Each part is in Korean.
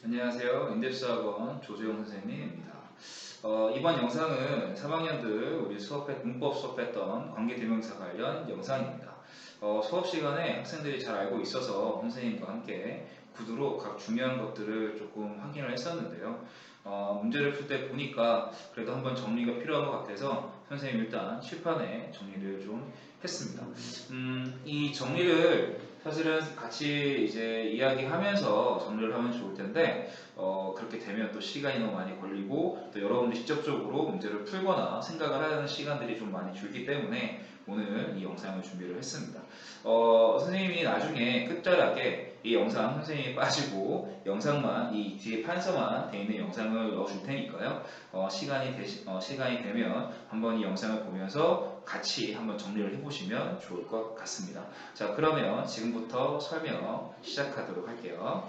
안녕하세요. 인덱스학원 조재용 선생님입니다. 이번 영상은 3학년들 우리 문법 수업했던 관계대명사 관련 영상입니다. 수업 시간에 학생들이 잘 알고 있어서 선생님과 함께 구두로 각 중요한 것들을 조금 확인을 했었는데요. 문제를 풀 때 보니까 그래도 한번 정리가 필요한 것 같아서 선생님 일단 칠판에 정리를 좀 했습니다. 이 정리를 사실은 같이 이제 이야기하면서 정리를 하면 좋을 텐데 그렇게 되면 또 시간이 너무 많이 걸리고 또 여러분들이 직접적으로 문제를 풀거나 생각을 하는 시간들이 좀 많이 줄기 때문에 오늘 이 영상을 준비를 했습니다. 선생님이 나중에 끝자락에 이 영상 선생님이 빠지고 영상만 이 뒤에 판서만 돼 있는 영상을 넣어줄 테니까요. 시간이 되면 한번 이 영상을 보면서 같이 한번 정리를 해보시면 좋을 것 같습니다. 자, 그러면 지금부터 설명 시작하도록 할게요.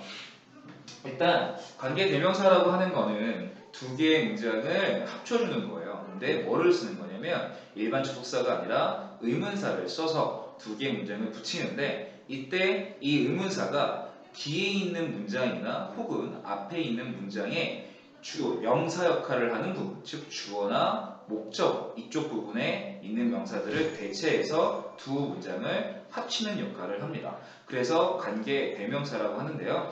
일단 관계대명사라고 하는 거는 두 개의 문장을 합쳐주는 거예요. 근데 뭐를 쓰는 거냐면 일반 접속사가 아니라 의문사를 써서 두 개의 문장을 붙이는데 이때 이 의문사가 뒤에 있는 문장이나 혹은 앞에 있는 문장의 주요 명사 역할을 하는 부분, 즉 주어나 목적 이쪽 부분에 있는 명사들을 대체해서 두 문장을 합치는 역할을 합니다. 그래서 관계 대명사라고 하는데요.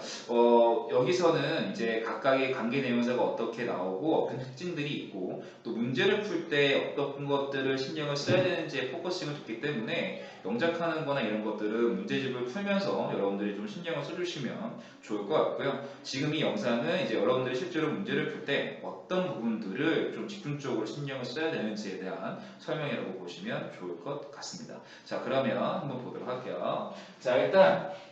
여기서는 이제 각각의 관계 대명사가 어떻게 나오고 어떤 특징들이 있고 또 문제를 풀 때 어떤 것들을 신경을 써야 되는지에 포커싱을 줬기 때문에 영작하는 거나 이런 것들은 문제집을 풀면서 여러분들이 좀 신경을 써주시면 좋을 것 같고요. 지금 이 영상은 이제 여러분들이 실제로 문제를 풀 때 어떤 부분들을 좀 집중적으로 신경을 써야 되는지에 대한 설명이라고 보시면 좋을 것 같습니다. 자, 그러면 한번 보도록 할게요. 자, 일단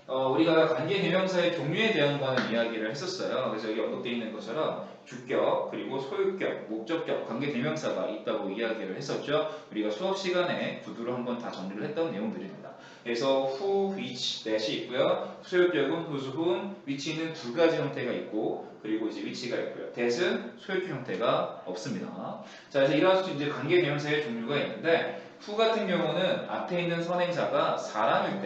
우리가 관계대명사의 종류에 대한 거는 이야기를 했었어요. 그래서 여기 언급되어 있는 것처럼 주격, 그리고 소유격, 목적격, 관계대명사가 있다고 이야기를 했었죠. 우리가 수업 시간에 구두로 한번 다 정리를 했던 내용들입니다. 그래서 who, which, that이 있고요. 소유격은 whose, whom, which는 두 가지 형태가 있고 그리고 이제 which가 있고요. that은 소유격 형태가 없습니다. 자, 그래서 이런 이제 관계대명사의 종류가 있는데 who 같은 경우는 앞에 있는 선행사가 사람일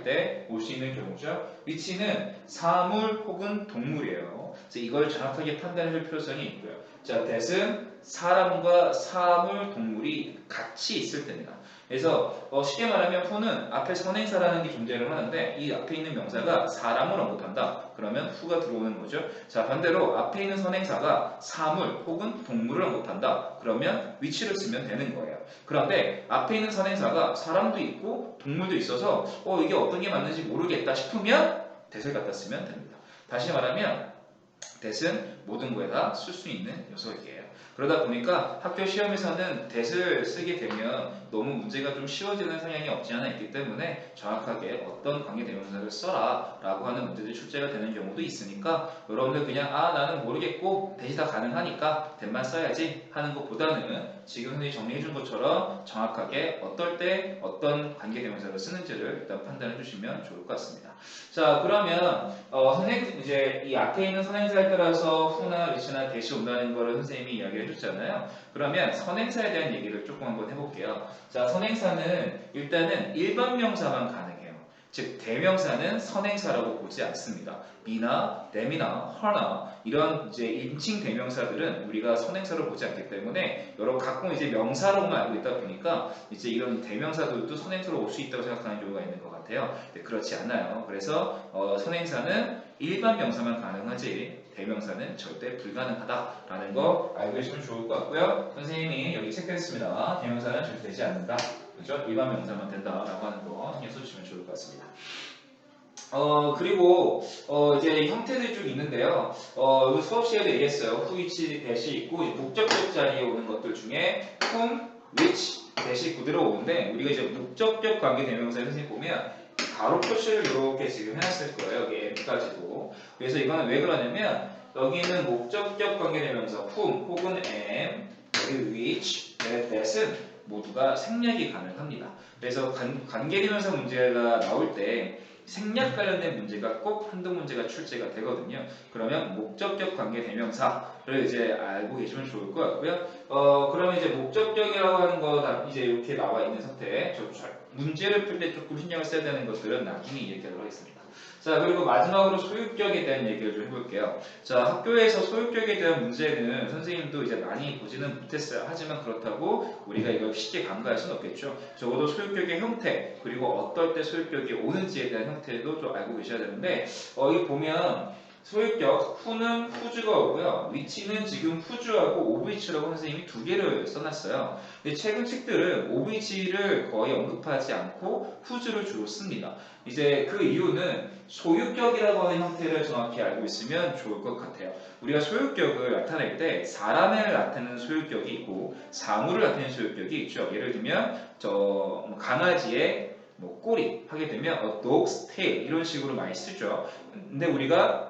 때 올 수 있는 경우죠. which는 사물 혹은 동물이에요. 그래서 이걸 정확하게 판단해줄 필요성이 있고요. 자, that은 사람과 사물, 동물이 같이 있을 때입니다. 그래서 쉽게 말하면 who는 앞에 선행사라는 게 존재를 하는데 이 앞에 있는 명사가 사람을 언급한다. 그러면 who가 들어오는 거죠. 자, 반대로 앞에 있는 선행사가 사물 혹은 동물을 언급한다. 그러면 which를 쓰면 되는 거예요. 그런데 앞에 있는 선행사가 사람도 있고 동물도 있어서 이게 어떤 게 맞는지 모르겠다 싶으면 that을 갖다 쓰면 됩니다. 다시 말하면 that은 모든 거에다 쓸 수 있는 녀석이에요. 그러다 보니까 학교 시험에서는 that을 쓰게 되면 너무 문제가 좀 쉬워지는 성향이 없지 않아 있기 때문에 정확하게 어떤 관계대명사를 써라 라고 하는 문제들이 출제가 되는 경우도 있으니까 여러분들 그냥 나는 모르겠고 that이 다 가능하니까 that만 써야지 하는 것보다는 지금 선생님이 정리해준 것처럼 정확하게 어떨 때 어떤 관계대명사를 쓰는지를 일단 판단해 주시면 좋을 것 같습니다. 자, 그러면 이제 이 앞에 있는 선행사에 따라서 who나 which나 that이 온다는 거를 선생님이 이야기를 해줬잖아요. 그러면 선행사에 대한 얘기를 조금 한번 해볼게요. 자, 선행사는 일단은 일반 명사만 가능해요. 즉 대명사는 선행사라고 보지 않습니다. me나 them이나 her나 이런 이제 인칭 대명사들은 우리가 선행사로 보지 않기 때문에 여러 가끔 이제 명사로만 알고 있다 보니까 이제 이런 대명사들도 선행사로 올 수 있다고 생각하는 경우가 있는 것 같아요. 근데 그렇지 않아요. 그래서 선행사는 일반 명사만 가능하지 대명사는 절대 불가능하다라는 거 알고 계시면 좋을 것 같고요. 선생님이 여기 체크했습니다. 대명사는 절대 되지 않는다. 그죠? 일반 명사만 된다라고 하는 거 신경 써주시면 좋을 것 같습니다. 그리고 이제 형태들이 좀 있는데요. 여기 수업 시간에 얘기했어요. who, which, that이 있고 목적격 자리에 오는 것들 중에 whom, which, that이 그대로 오는데 우리가 이제 목적격 관계 대명사에 선생님 보면 가로 표시를 이렇게 지금 해놨을 거예요. 여기 m까지도. 그래서 이거는 왜 그러냐면 여기는 목적격 관계 대명사 whom 혹은 am, 여기 which, that은 모두가 생략이 가능합니다. 그래서 관계대명사 문제가 나올 때 생략 관련된 문제가 꼭 한두 문제가 출제가 되거든요. 그러면 목적격 관계대명사를 이제 알고 계시면 좋을 것 같고요. 그러면 이제 목적격이라고 하는 거 이제 이렇게 나와 있는 상태에 문제를 풀 때 조금 신경을 써야 되는 것들은 나중에 얘기하도록 하겠습니다. 자, 그리고 마지막으로 소유격에 대한 얘기를 좀 해볼게요. 자, 학교에서 소유격에 대한 문제는 선생님도 이제 많이 보지는 못했어요. 하지만 그렇다고 우리가 이걸 쉽게 간과할 수는 없겠죠. 적어도 소유격의 형태, 그리고 어떨 때 소유격이 오는지에 대한 형태도 좀 알고 계셔야 되는데, 여기 보면 소유격, who는 whose가 오고요. 위치는 지금 whose하고 ofwh라고 선생님이 두 개를 써놨어요. 근데 최근 책들은 ofwh를 거의 언급하지 않고 whose를 주로 씁니다. 이제 그 이유는 소유격이라고 하는 형태를 정확히 알고 있으면 좋을 것 같아요. 우리가 소유격을 나타낼 때 사람을 나타내는 소유격이 있고 사물을 나타내는 소유격이 있죠. 예를 들면 강아지의 꼬리 하게 되면 a dog's tail 이런 식으로 많이 쓰죠. 근데 우리가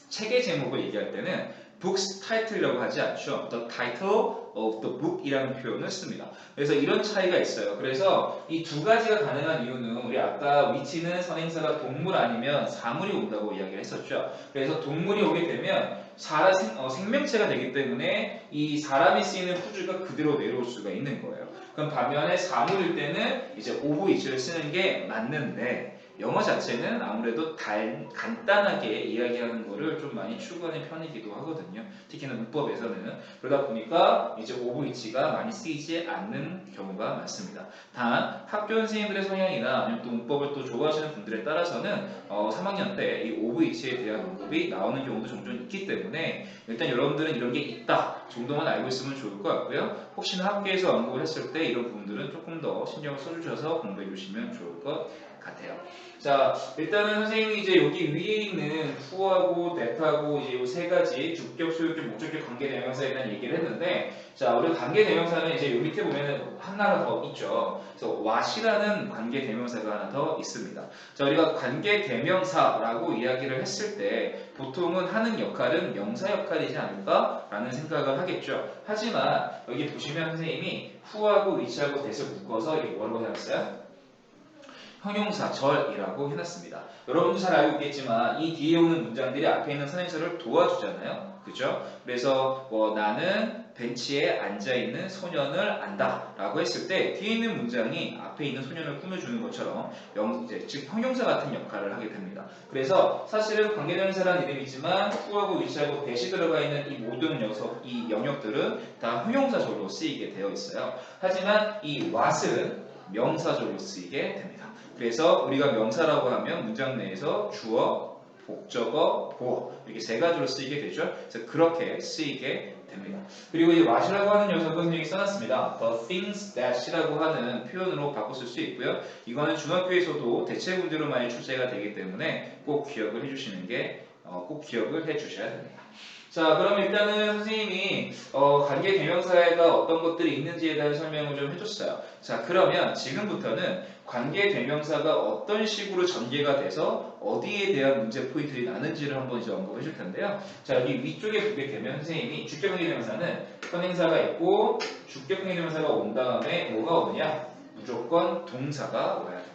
책의 제목을 얘기할 때는 book's title이라고 하지 않죠. The title of the book 이라는 표현을 씁니다. 그래서 이런 차이가 있어요. 그래서 이 두 가지가 가능한 이유는 우리 아까 위치는 선행사가 동물 아니면 사물이 온다고 이야기를 했었죠. 그래서 동물이 오게 되면 생명체가 되기 때문에 이 사람이 쓰이는 후주가 그대로 내려올 수가 있는 거예요. 그럼 반면에 사물일 때는 이제 of which를 쓰는 게 맞는데 영어 자체는 아무래도 간단하게 이야기하는 거를 좀 많이 추구하는 편이기도 하거든요. 특히나 문법에서는. 그러다 보니까 이제 of which가 많이 쓰이지 않는 경우가 많습니다. 단 학교 선생님들의 성향이나 아니면 또 문법을 또 좋아하시는 분들에 따라서는 3학년 때 이 of which에 대한 언급이 나오는 경우도 종종 있기 때문에 일단 여러분들은 이런 게 있다 정도만 알고 있으면 좋을 것 같고요. 혹시나 학교에서 언급을 했을 때 이런 부분들은 조금 더 신경을 써주셔서 공부해 주시면 좋을 것 같아요. 자, 일단은 선생님이 이제 여기 위에 있는 who하고 that하고 이제 이 세 가지 주격, 소유격, 목적격 관계 대명사에 대한 얘기를 했는데, 자, 우리 관계 대명사는 이제 요 밑에 보면은 하나가 더 있죠. 그래서 what이라는 관계 대명사가 하나 더 있습니다. 자, 우리가 관계 대명사라고 이야기를 했을 때 보통은 하는 역할은 명사 역할이지 않을까라는 생각을 하겠죠. 하지만 여기 보시면 선생님이 who하고 which하고 that을 묶어서 이게 뭐라고 해놨어요? 형용사 절이라고 해놨습니다. 여러분도 잘 알고 있겠지만 이 뒤에 오는 문장들이 앞에 있는 선행사를 도와주잖아요. 그죠? 그래서 나는 벤치에 앉아있는 소년을 안다 라고 했을 때 뒤에 있는 문장이 앞에 있는 소년을 꾸며주는 것처럼 즉 형용사 같은 역할을 하게 됩니다. 그래서 사실은 관계대명사라는 이름이지만 who하고 which하고 that이 들어가 있는 이 모든 이 영역들은 다 형용사절로 쓰이게 되어 있어요. 하지만 이 what은 명사절로 쓰이게 됩니다. 그래서 우리가 명사라고 하면 문장 내에서 주어, 목적어, 보어 이렇게 세 가지로 쓰이게 되죠. 그래서 그렇게 쓰이게 됩니다. 그리고 이 what이라고 하는 녀석은 여기 써놨습니다. The things that이라고 하는 표현으로 바꿔 쓸 수 있고요. 이거는 중학교에서도 대체 문제로 많이 출제가 되기 때문에 꼭 기억을 해주시는 게 꼭 기억을 해주셔야 됩니다. 자, 그럼 일단은 선생님이 관계 대명사가 어떤 것들이 있는지에 대한 설명을 좀 해줬어요. 자, 그러면 지금부터는 관계 대명사가 어떤 식으로 전개가 돼서 어디에 대한 문제 포인트들이 나는지를 한번 이제 언급해 줄 텐데요. 자, 여기 위쪽에 보게 되면 선생님이 주격 관계 대명사는 선행사가 있고 주격 관계 대명사가 온 다음에 뭐가 오느냐? 무조건 동사가 와야 됩니다.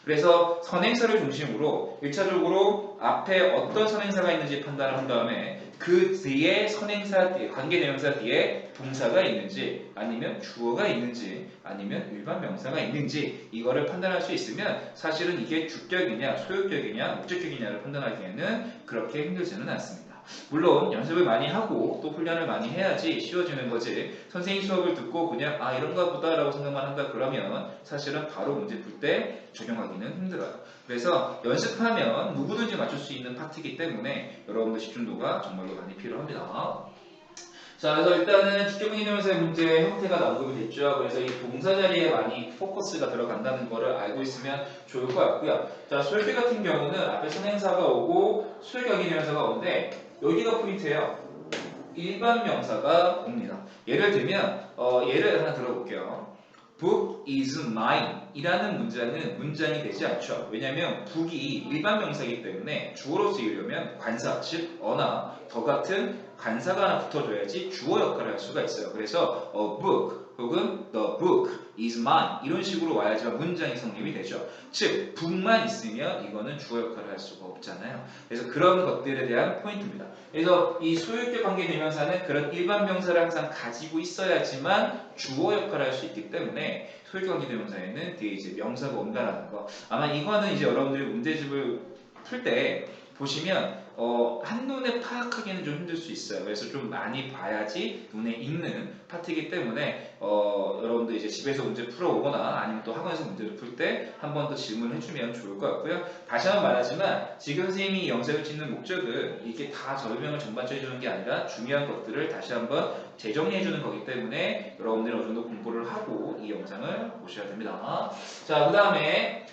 그래서 선행사를 중심으로 1차적으로 앞에 어떤 선행사가 있는지 판단을 한 다음에 그 뒤에 선행사 뒤에 관계 대명사 뒤에 동사가 있는지 아니면 주어가 있는지 아니면 일반 명사가 있는지 이거를 판단할 수 있으면 사실은 이게 주격이냐 소유격이냐 목적격이냐를 판단하기에는 그렇게 힘들지는 않습니다. 물론 연습을 많이 하고 또 훈련을 많이 해야지 쉬워지는 거지 선생님 수업을 듣고 그냥 이런가 보다 라고 생각만 한다 그러면 사실은 바로 문제 풀 때 적용하기는 힘들어요. 그래서 연습하면 누구든지 맞출 수 있는 파트이기 때문에 여러분들 집중도가 정말로 많이 필요합니다. 자, 그래서 일단은 주격 관계대명사의 문제 형태가 언급이 됐죠. 그래서 이 동사 자리에 많이 포커스가 들어간다는 거를 알고 있으면 좋을 것 같고요. 자, 소유격 같은 경우는 앞에 선행사가 오고 소유격 관계대명사가 오는데 여기가 포인트예요. 일반 명사가 옵니다. 예를 들면 예를 하나 들어볼게요. Book is mine 이라는 문장은 문장이 되지 않죠. 왜냐하면 book이 일반 명사이기 때문에 주어로 쓰이려면 관사, 즉 어나 더 같은 관사가 하나 붙어줘야지 주어 역할을 할 수가 있어요. 그래서 a book 혹은 the book is mine 이런 식으로 와야지만 문장이 성립이 되죠. 즉 book만 있으면 이거는 주어 역할을 할 수가 없잖아요. 그래서 그런 것들에 대한 포인트입니다. 그래서 이 소유격 관계 대명사는 그런 일반 명사를 항상 가지고 있어야지만 주어 역할을 할 수 있기 때문에 소유격 관계 대명사에는 뒤에 이제 명사가 온다라는 거. 아마 이거는 이제 여러분들이 문제집을 풀 때 보시면 한눈에 파악하기는 좀 힘들 수 있어요. 그래서 좀 많이 봐야지 눈에 익는 파트이기 때문에 여러분들 이제 집에서 문제 풀어오거나 아니면 또 학원에서 문제를 풀 때 한 번 더 질문을 해주면 좋을 것 같고요. 다시 한번 말하지만 지금 선생님이 이 영상을 찍는 목적은 이게 다 설명을 전반적으로 해주는 게 아니라 중요한 것들을 다시 한번 재정리해주는 거기 때문에 여러분들이 어느 정도 공부를 하고 이 영상을 보셔야 됩니다. 자, 그 다음에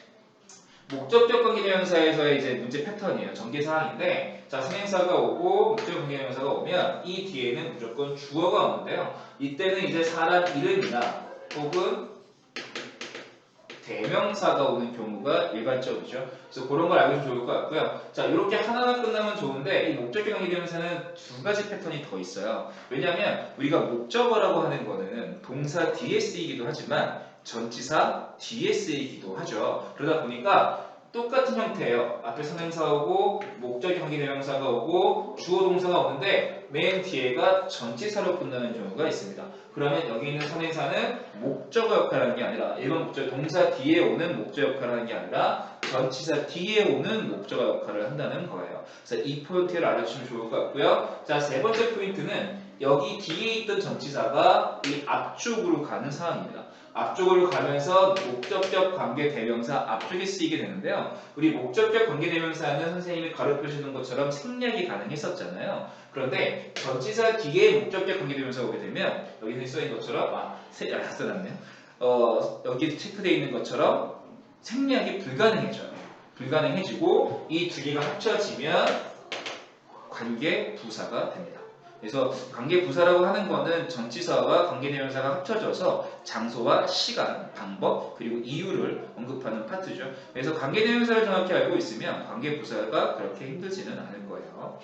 목적격 관계대명사에서의 이제 문제 패턴이에요. 전개 사항인데, 자, 선행사가 오고 목적 관계대명사가 오면 이 뒤에는 무조건 주어가 오는데요. 이때는 이제 사람 이름이나 혹은 대명사가 오는 경우가 일반적이죠. 그래서 그런 걸 알고 좋을 것 같고요. 자, 이렇게 하나만 끝나면 좋은데 이 목적격 관계대명사는 두 가지 패턴이 더 있어요. 왜냐하면 우리가 목적어라고 하는 거는 동사 뒤에 쓰이기도 하지만 전치사 뒤에 쓰이기도 하죠. 그러다 보니까 똑같은 형태예요. 앞에 선행사 오고 목적격 관계대명사가 오고 주어 동사가 오는데 맨 뒤에가 전치사로 끝나는 경우가 있습니다. 그러면 여기 있는 선행사는 목적어 역할을 하는 게 아니라 일반 목적 동사 뒤에 오는 목적 역할을 하는 게 아니라 전치사 뒤에 오는 목적어 역할을 한다는 거예요. 그래서 이 포인트를 알아주시면 좋을 것 같고요. 자, 세 번째 포인트는 여기 뒤에 있던 전치사가 이 앞쪽으로 가는 상황입니다. 앞쪽으로 가면서 목적격 관계대명사 앞쪽에 쓰이게 되는데요. 우리 목적격 관계대명사는 선생님이 가르쳐주는 것처럼 생략이 가능했었잖아요. 그런데 전치사 뒤에 목적격 관계대명사가 오게 되면 여기 써있는 것처럼 써놨네요. 여기 체크되어 있는 것처럼 생략이 불가능해져요. 불가능해지고 이 두 개가 합쳐지면 관계부사가 됩니다. 그래서 관계부사라고 하는 거는 전치사와 관계대명사가 합쳐져서 장소와 시간, 방법, 그리고 이유를 언급하는 파트죠. 그래서 관계대명사를 정확히 알고 있으면 관계부사가 그렇게 힘들지는 않을 거예요.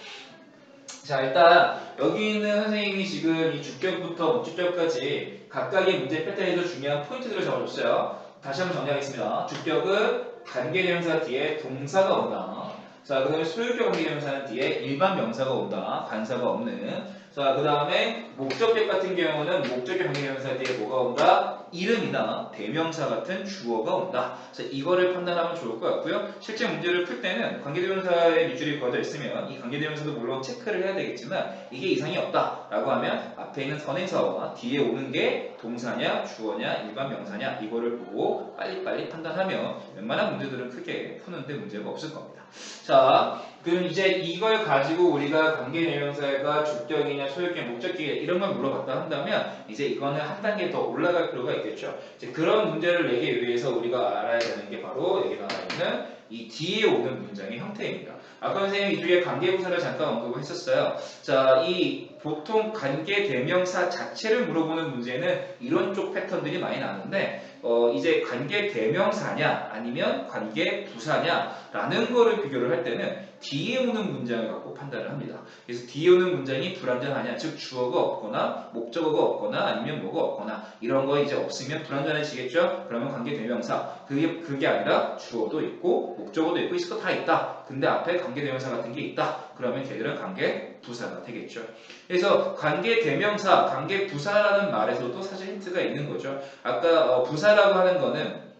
자, 일단 여기 있는 선생님이 지금 이 주격부터 목적격까지 각각의 문제 패턴에서 중요한 포인트들을 적어줬어요. 다시 한번 정리하겠습니다. 주격은 관계대명사 뒤에 동사가 온다. 자, 그 다음에 소유격 관계대명사는 뒤에 일반 명사가 온다. 관사가 없는. 자, 그 다음에 목적격 같은 경우는 목적격 관계대명사 뒤에 뭐가 온다? 이름이나 대명사 같은 주어가 온다. 그래서 이거를 판단하면 좋을 것 같고요. 실제 문제를 풀 때는 관계대명사의 밑줄이 그어져 있으면 이 관계대명사도 물론 체크를 해야 되겠지만 이게 이상이 없다라고 하면 앞에 있는 선행사와 뒤에 오는 게 동사냐, 주어냐, 일반 명사냐 이거를 보고 빨리빨리 판단하면 웬만한 문제들은 크게 푸는데 문제가 없을 겁니다. 자, 그럼 이제 이걸 가지고 우리가 관계대명사가 주격이냐, 소유격, 목적격이냐 이런 걸 물어봤다 한다면 이제 이거는 한 단계 더 올라갈 필요가 있겠죠. 이제 그런 문제를 내기 위해서 우리가 알아야 되는 게 바로 여기 나와 있는 이 뒤에 오는 문장의 형태입니다. 아까 선생님이 이쪽에 관계부사를 잠깐 언급을 했었어요. 자, 이 보통 관계대명사 자체를 물어보는 문제는 이런 쪽 패턴들이 많이 나는데 이제 관계대명사냐 아니면 관계부사냐라는 거를 비교를 할 때는 뒤에 오는 문장을 갖고 판단을 합니다. 그래서 뒤에 오는 문장이 불완전하냐, 즉 주어가 없거나 목적어가 없거나 아니면 뭐가 없거나 이런 거 이제 없으면 불완전해지겠죠? 그러면 관계대명사 그게 아니라 주어도 있고 목적어도 있고 있을 거 다 있다. 근데 앞에 관계대명사 같은 게 있다. 그러면 걔들은 관계부사가 되겠죠. 그래서 관계대명사, 관계부사라는 말에서도 사실 힌트가 있는 거죠. 아까 부사라고 하는 거는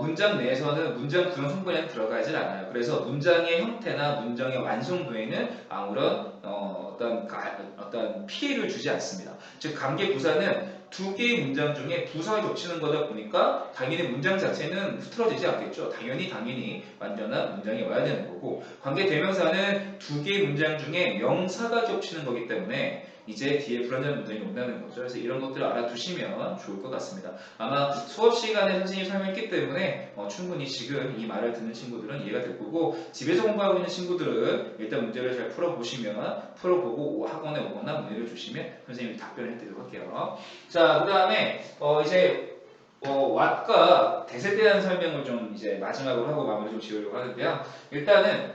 문장 내에서는 문장 구성 성분에는 들어가지 않아요. 그래서 문장의 형태나 문장의 완성도에는 아무런 어떤 피해를 주지 않습니다. 즉 관계부사는 두 개의 문장 중에 부사가 겹치는 거다 보니까 당연히 문장 자체는 흐트러지지 않겠죠. 당연히 완전한 문장이 와야 되는 거고 관계대명사는 두 개의 문장 중에 명사가 겹치는 거기 때문에 이제 뒤에 불완전한 문장이 온다는 거죠. 그래서 이런 것들을 알아두시면 좋을 것 같습니다. 아마 수업 시간에 선생님이 설명했기 때문에 충분히 지금 이 말을 듣는 친구들은 이해가 될 거고 집에서 공부하고 있는 친구들은 일단 문제를 잘 풀어보고 학원에 오거나 문의를 주시면 선생님이 답변을 해드리도록 할게요. 자, 그 다음에 이제 what과 대세 대한 설명을 좀 이제 마지막으로 하고 마무리 좀 지으려고 하는데요. 일단은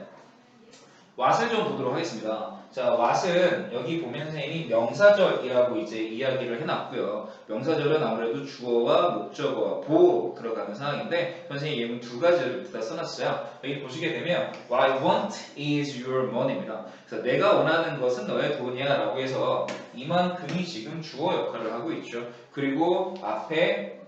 what을 좀 보도록 하겠습니다. 자, what은 여기 보면 선생님이 명사절이라고 이제 이야기를 해놨고요. 명사절은 아무래도 주어와 목적어와 보호로 들어가는 상황인데 선생님이 예문 두 가지를 다 써놨어요. 여기 보시게 되면 What I want is your money입니다. 그래서 내가 원하는 것은 너의 돈이야 라고 해서 이만큼이 지금 주어 역할을 하고 있죠. 그리고 앞에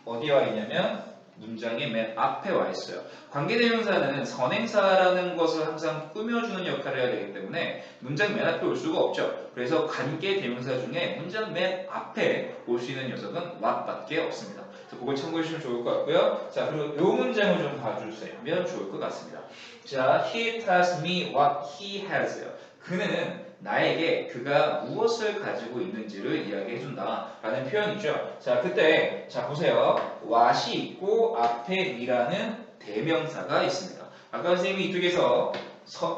어디에 와 있냐면 문장의 맨 앞에 와 있어요. 관계대명사는 선행사라는 것을 항상 꾸며주는 역할을 해야 되기 때문에 문장 맨 앞에 올 수가 없죠. 그래서 관계대명사 중에 문장 맨 앞에 올 수 있는 녀석은 what밖에 없습니다. 그래서 그걸 참고해 주시면 좋을 것 같고요. 자, 그리고 이 문장을 좀 봐주시면 좋을 것 같습니다. 자, he tells me what he has요. 그는 나에게 그가 무엇을 가지고 있는지를 이야기해준다 라는 표현이죠. 자, 그때 자 보세요. what이 있고 앞에 me라는 대명사가 있습니다. 아까 선생님이 이쪽에서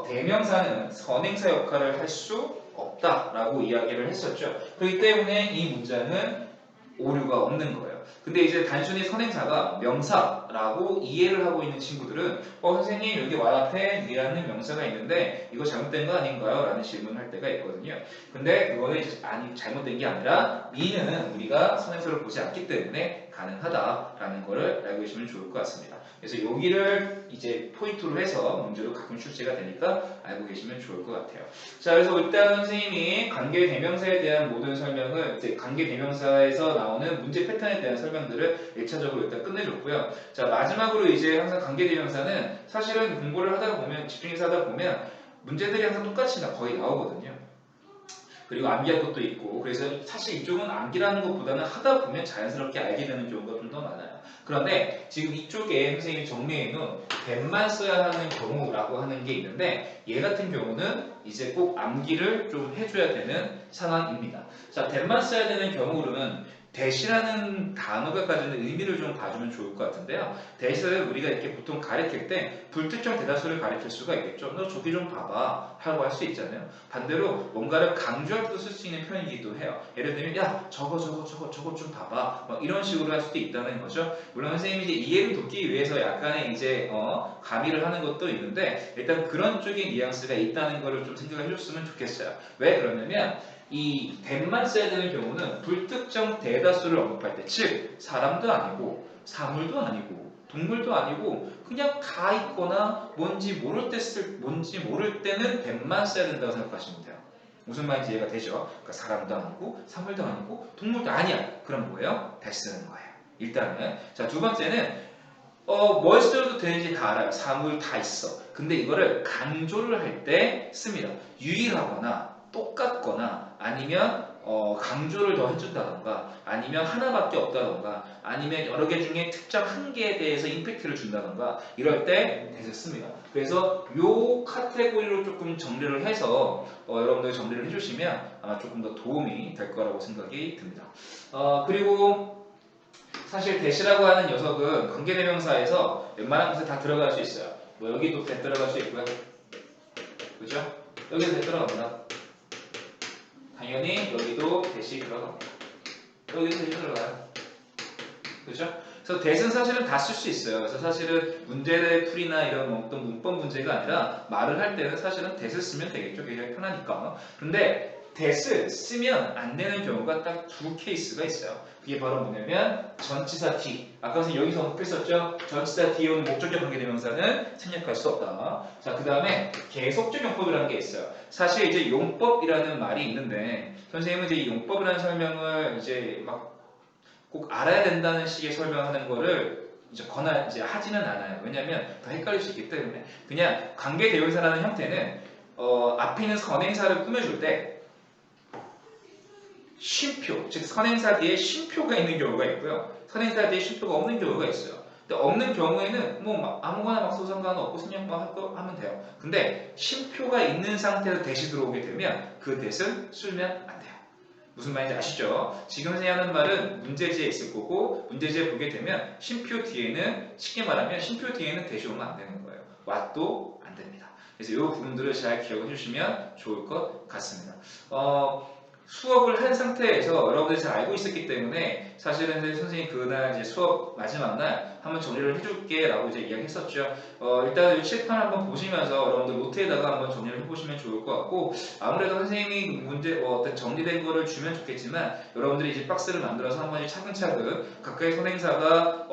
대명사는 선행사 역할을 할 수 없다라고 이야기를 했었죠. 그렇기 때문에 이 문장은 오류가 없는 거예요. 근데 이제 단순히 선행사가 명사라고 이해를 하고 있는 친구들은 선생님 여기 와라펜 이라는 명사가 있는데 이거 잘못된 거 아닌가요? 라는 질문을 할 때가 있거든요. 근데 그거는 아니 잘못된 게 아니라 미는 우리가 선행사를 보지 않기 때문에 가능하다라는 거를 알고 계시면 좋을 것 같습니다. 그래서 여기를 이제 포인트로 해서 문제로 가끔 출제가 되니까 알고 계시면 좋을 것 같아요. 자, 그래서 일단 선생님이 관계대명사에 대한 모든 설명을 이제 관계대명사에서 나오는 문제 패턴에 대한 설명들을 1차적으로 일단 끝내줬고요. 자, 마지막으로 이제 항상 관계대명사는 사실은 공부를 하다 보면 집중해서 하다 보면 문제들이 항상 똑같이 거의 나오거든요. 그리고 암기할 것도 있고 그래서 사실 이쪽은 암기라는 것보다는 하다 보면 자연스럽게 알게 되는 경우가 좀 더 많아요. 그런데 지금 이쪽에 선생님이 정리해놓은 댐만 써야 하는 경우라고 하는 게 있는데 얘 같은 경우는 이제 꼭 암기를 좀 해줘야 되는 상황입니다. 자, 댐만 써야 되는 경우로는 대시라는 단어가 가지는 의미를 좀 봐주면 좋을 것 같은데요. 대시를 우리가 이렇게 보통 가르칠 때 불특정 대다수를 가르칠 수가 있겠죠. 너 저기 좀 봐봐 하고 할 수 있잖아요. 반대로 뭔가를 강조할 때도 쓸 수 있는 표현이기도 해요. 예를 들면 야 저거 좀 봐봐 막 이런 식으로 할 수도 있다는 거죠. 물론 선생님이 이제 이해를 돕기 위해서 약간의 이제 가미를 하는 것도 있는데 일단 그런 쪽의 뉘앙스가 있다는 거를 좀 생각을 해줬으면 좋겠어요. 왜 그러냐면 이 댐만 써야 되는 경우는 불특정 대다수를 언급할 때, 즉 사람도 아니고 사물도 아니고 동물도 아니고 그냥 다 있거나 뭔지 모를 때는 댐만 써야 된다고 생각하시면 돼요. 무슨 말인지 이해가 되죠? 그러니까 사람도 아니고 사물도 아니고 동물도 아니야. 그럼 뭐예요? 대 쓰는 거예요. 일단은 자, 두 번째는 뭘 써도 되는지 다 알아요. 사물 다 있어. 근데 이거를 강조를 할 때 씁니다. 유일하거나 똑같거나 아니면 강조를 더 해준다던가 아니면 하나밖에 없다던가 아니면 여러 개 중에 특정 한 개에 대해서 임팩트를 준다던가 이럴 때 대세 씁니다. 그래서 요 카테고리로 조금 정리를 해서 여러분들 정리를 해주시면 아마 조금 더 도움이 될 거라고 생각이 듭니다. 그리고 사실 대시라고 하는 녀석은 관계대명사에서 웬만한 곳에 다 들어갈 수 있어요. 뭐 여기도 대 들어갈 수 있고요. 그죠? 여기도 대 들어갑니다. 당연히 여기도 대시 들어갑니다. 여기도 대시 들어가요. 그죠? 그래서 대는 사실은 다 쓸 수 있어요. 그래서 사실은 문제의 풀이나 이런 어떤 문법 문제가 아니라 말을 할 때는 사실은 대를 쓰면 되겠죠. 굉장히 편하니까. 근데 대를 쓰면 안 되는 경우가 딱 두 케이스가 있어요. 그게 바로 뭐냐면 전치사 D. 아까 선생님 여기서 언급했었죠. 전치사 D에 오는 목적격 관계대명사는 생략할 수 없다. 자, 그 다음에 계속적 용법이라는 게 있어요. 사실 이제 용법이라는 말이 있는데 선생님은 이제 이 용법이라는 설명을 이제 막 꼭 알아야 된다는 식의 설명하는 거를 이제 하지는 않아요. 왜냐하면 더 헷갈릴 수 있기 때문에 그냥 관계대명사라는 형태는 앞에 있는 선행사를 꾸며줄 때 쉼표, 즉 선행사 뒤에 쉼표가 있는 경우가 있고요. 선행사 뒤에 쉼표가 없는 경우가 있어요. 근데 없는 경우에는 뭐 아무거나 막 써도 상관없고 생략만 하면 돼요. 근데 쉼표가 있는 상태에서 대시 들어오게 되면 그 대는 쓰면 안 돼요. 무슨 말인지 아시죠? 지금 선생님이 하는 말은 문제지에 있을 거고 문제지에 보게 되면 쉼표 뒤에는 쉽게 말하면 쉼표 뒤에는 대시 오면 안 되는 거예요. what도 안 됩니다. 그래서 이 부분들을 잘 기억해 주시면 좋을 것 같습니다. 수업을 한 상태에서 여러분들이 잘 알고 있었기 때문에 사실은 선생님이 그날 이제 수업 마지막 날 한번 정리를 해줄게 라고 이제 이야기했었죠. 일단 이 칠판 한번 보시면서 여러분들 노트에다가 한번 정리를 해보시면 좋을 것 같고 아무래도 선생님이 문제 어떤 정리된 거를 주면 좋겠지만 여러분들이 이제 박스를 만들어서 한 번씩 차근차근 각각의 선행사가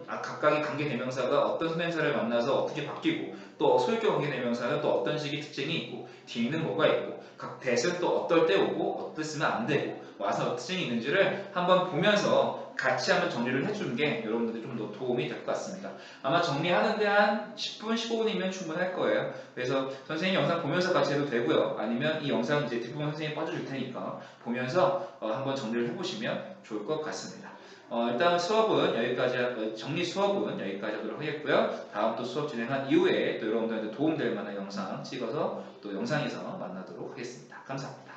각각의 관계대명사가 어떤 선행사를 만나서 어떻게 바뀌고 또 소유격 관계대명사는 또 어떤 식의 특징이 있고 뒤에는 뭐가 있고 각 대는 또 어떨 때 오고 어땠으면 안 되고 와서 어떤 특징이 있는지를 한번 보면서 같이 한번 정리를 해주는 게 여러분들이 좀 더 도움이 될 것 같습니다. 아마 정리하는데 한 10분, 15분이면 충분할 거예요. 그래서 선생님 영상 보면서 같이 해도 되고요. 아니면 이 영상 이제 뒷부분 선생님이 빠져줄 테니까 보면서 한번 정리를 해보시면 좋을 것 같습니다. 일단 수업은 여기까지, 정리 수업은 여기까지 하도록 하겠고요. 다음 또 수업 진행한 이후에 또 여러분들한테 도움될 만한 영상 찍어서 또 영상에서 만나도록 하겠습니다. 감사합니다.